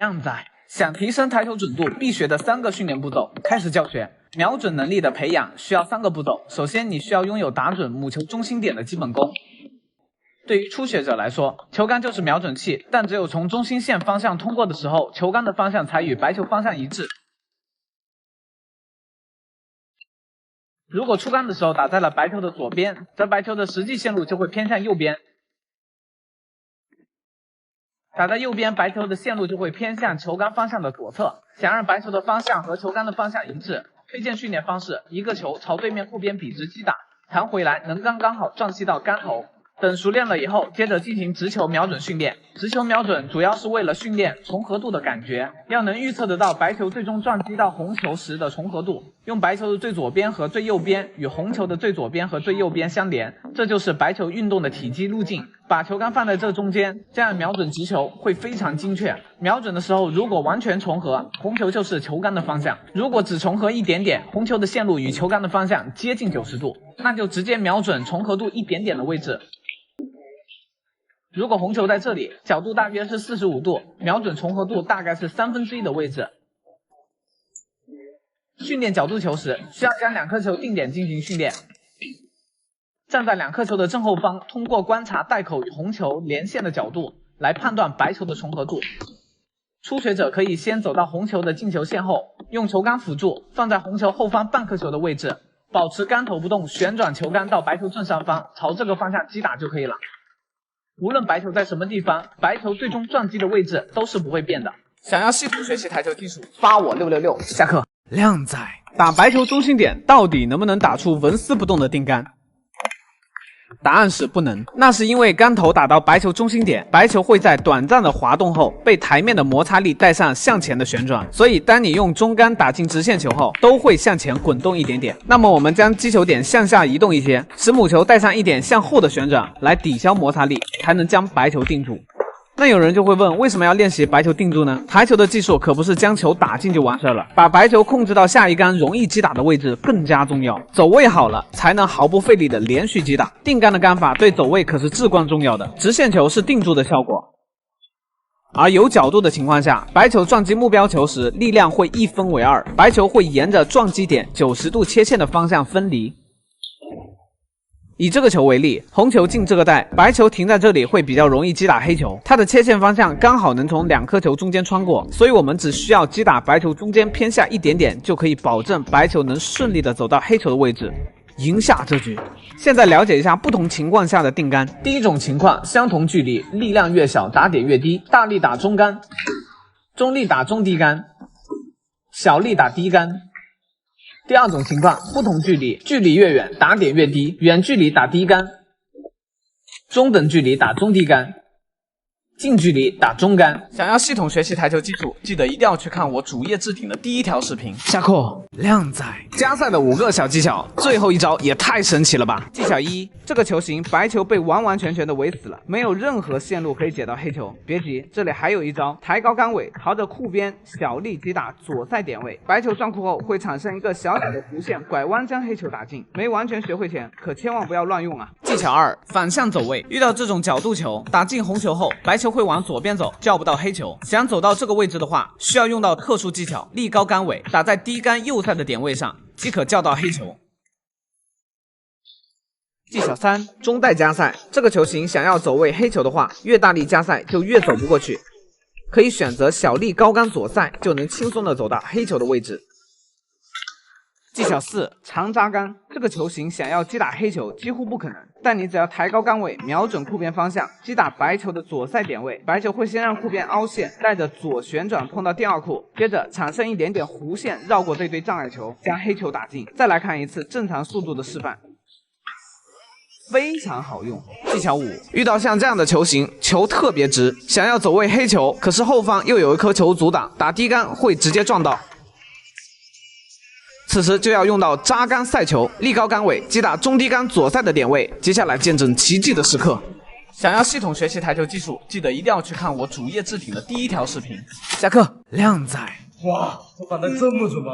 靓仔，想提升台球准度必学的3个训练步骤，开始教学。瞄准能力的培养需要3个步骤。首先，你需要拥有打准母球中心点的基本功。对于初学者来说，球杆就是瞄准器，但只有从中心线方向通过的时候，球杆的方向才与白球方向一致。如果出杆的时候打在了白球的左边，则白球的实际线路就会偏向右边。打在右边，白球的线路就会偏向球杆方向的左侧。想让白球的方向和球杆的方向一致，推荐训练方式：一个球朝对面后边笔直击打，弹回来能刚好撞击到杆头。等熟练了以后，接着进行直球瞄准训练。直球瞄准主要是为了训练重合度的感觉，要能预测得到白球最终撞击到红球时的重合度。用白球的最左边和最右边与红球的最左边和最右边相连，这就是白球运动的体积路径。把球杆放在这中间，这样瞄准击球会非常精确。瞄准的时候，如果完全重合，红球就是球杆的方向；如果只重合一点点，红球的线路与球杆的方向接近90度，那就直接瞄准重合度一点点的位置。如果红球在这里，角度大约是45度，瞄准重合度大概是1/3的位置。训练角度球时，需要将2颗球定点进行训练。站在2颗球的正后方，通过观察带口与红球连线的角度来判断白球的重合度。初学者可以先走到红球的进球线后，用球杆辅助，放在红球后方半颗球的位置，保持杆头不动，旋转球杆到白球正上方，朝这个方向击打就可以了。无论白球在什么地方，白球最终撞击的位置都是不会变的。想要系统学习台球技术，发我666。下课。靓仔，打白球中心点到底能不能打出纹丝不动的定杆？答案是不能，那是因为杆头打到白球中心点，白球会在短暂的滑动后被台面的摩擦力带上向前的旋转，所以当你用中杆打进直线球后，都会向前滚动一点点。那么我们将击球点向下移动一些，使母球带上一点向后的旋转，来抵消摩擦力，才能将白球定住。那有人就会问，为什么要练习白球定住呢？台球的技术可不是将球打进就完事了，把白球控制到下一杆容易击打的位置更加重要。走位好了，才能毫不费力的连续击打。定杆的杆法对走位可是至关重要的。直线球是定住的效果，而有角度的情况下，白球撞击目标球时，力量会一分为二，白球会沿着撞击点90度切线的方向分离。以这个球为例，红球进这个袋，白球停在这里会比较容易击打黑球，它的切线方向刚好能从2颗球中间穿过，所以我们只需要击打白球中间偏下一点点，就可以保证白球能顺利的走到黑球的位置，赢下这局。现在了解一下不同情况下的定杆。第一种情况，相同距离，力量越小，打点越低，大力打中杆，中力打中低杆，小力打低杆。第二种情况，不同距离，距离越远，打点越低，远距离打低杆，中等距离打中低杆，近距离打中杆。想要系统学习台球技术，记得一定要去看我主页置顶的第1条视频。下课。靓仔，加赛的5个小技巧，最后一招也太神奇了吧！技巧1，这个球形白球被完完全全的围死了，没有任何线路可以解到黑球。别急，这里还有一招，抬高杆尾，朝着库边小力击打左塞点位，白球撞库后会产生一个小小的弧线，拐弯将黑球打进。没完全学会前，可千万不要乱用啊！技巧2，反向走位，遇到这种角度球，打进红球后，白球会往左边走，叫不到黑球。想走到这个位置的话，需要用到特殊技巧，立高杆尾，打在低杆右塞的点位上，即可叫到黑球。技巧3，中带加塞，这个球形想要走位黑球的话，越大力加塞就越走不过去，可以选择小力高杆左塞，就能轻松的走到黑球的位置。技巧4，长扎杆，这个球形想要击打黑球几乎不可能，但你只要抬高杆尾，瞄准库边方向，击打白球的左塞点位，白球会先让库边凹陷，带着左旋转碰到第2库，接着产生一点点弧线绕过这堆障碍球，将黑球打进。再来看一次正常速度的示范，非常好用。技巧5，遇到像这样的球形，球特别直，想要走位黑球，可是后方又有一颗球阻挡，打低杆会直接撞到。此时就要用到扎杆塞球，立高杆尾，击打中低杆左塞的点位。接下来见证奇迹的时刻。想要系统学习台球技术，记得一定要去看我主页置顶的第1条视频。下课。靓仔，哇，我打得这么准吗？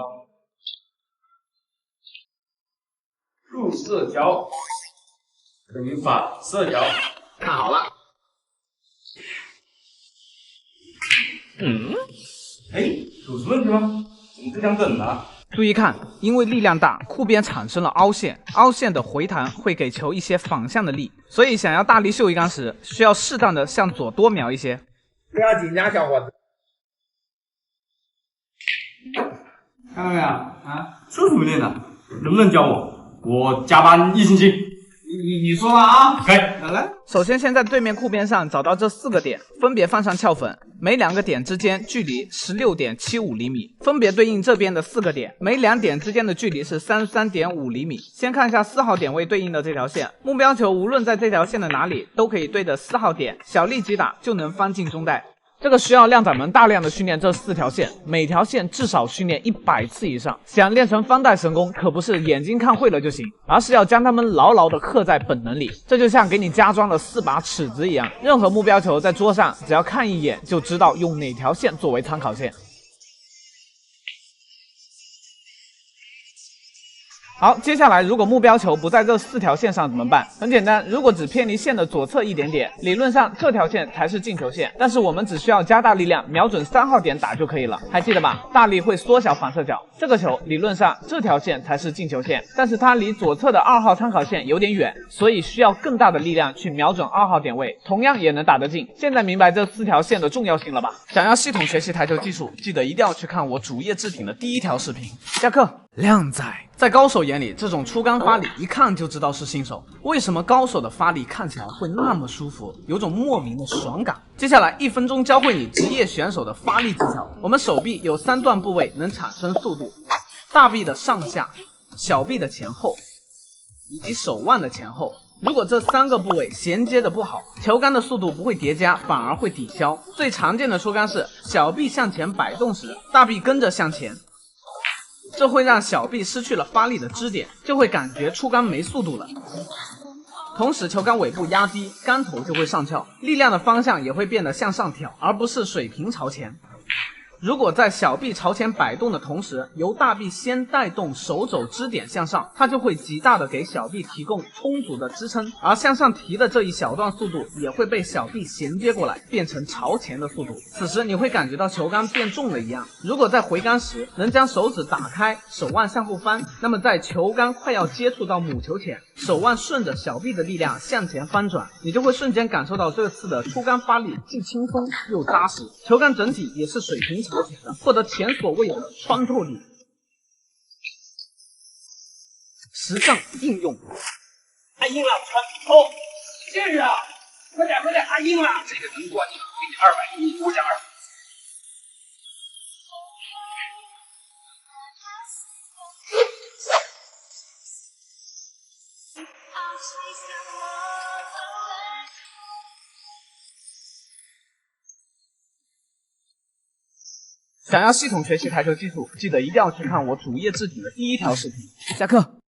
入射角等于反射角，看好了。哎，有什么问题吗？怎么这样等呢？注意看，因为力量大，库边产生了凹陷，凹陷的回弹会给球一些反向的力，所以想要大力秀一杆时，需要适当的向左多瞄一些。不要紧张，小伙子。看到没有啊？这怎么练的？能不能教我？我加班1星期。你说了啊？可以。来。首先，先在对面库边上找到这4个点，分别放上翘粉，每2个点之间距离16.75厘米，分别对应这边的4个点，每2点之间的距离是33.5厘米。先看一下4号点位对应的这条线，目标球无论在这条线的哪里，都可以对着4号点小力击打，就能翻进中袋。这个需要靓仔们大量的训练这4条线，每条线至少训练100次以上。想练成翻袋神功，可不是眼睛看会了就行，而是要将它们牢牢的刻在本能里。这就像给你加装了4把尺子一样，任何目标球在桌上，只要看一眼就知道用哪条线作为参考线。好，接下来如果目标球不在这4条线上怎么办？很简单，如果只偏离线的左侧一点点，理论上这条线才是进球线，但是我们只需要加大力量，瞄准3号点打就可以了。还记得吧？大力会缩小反射角，这个球理论上这条线才是进球线，但是它离左侧的2号参考线有点远，所以需要更大的力量去瞄准2号点位，同样也能打得进。现在明白这4条线的重要性了吧？想要系统学习台球技术，记得一定要去看我主页置顶的第1条视频。下课。靓仔，在高手眼里，这种出杆发力一看就知道是新手。为什么高手的发力看起来会那么舒服，有种莫名的爽感？接下来1分钟教会你职业选手的发力技巧。我们手臂有3段部位能产生速度：大臂的上下、小臂的前后，以及手腕的前后。如果这3个部位衔接的不好，球杆的速度不会叠加，反而会抵消。最常见的出杆是小臂向前摆动时，大臂跟着向前。这会让小臂失去了发力的支点，就会感觉出杆没速度了。同时，球杆尾部压低，杆头就会上翘，力量的方向也会变得向上挑，而不是水平朝前。如果在小臂朝前摆动的同时，由大臂先带动手肘支点向上，它就会极大的给小臂提供充足的支撑，而向上提的这一小段速度也会被小臂衔接过来，变成朝前的速度。此时你会感觉到球杆变重了一样。如果在回杆时能将手指打开，手腕向后翻，那么在球杆快要接触到母球前，手腕顺着小臂的力量向前翻转，你就会瞬间感受到这次的出杆发力既轻松又扎实，球杆整体也是水平朝前的，获得前所未有的穿透力。实战应用，太硬了，穿透，劲儿啊！快点，太硬了！这个能过你，给你200，你多加2。想要系统学习台球技术，记得一定要去看我主页置顶的第1条视频。下课。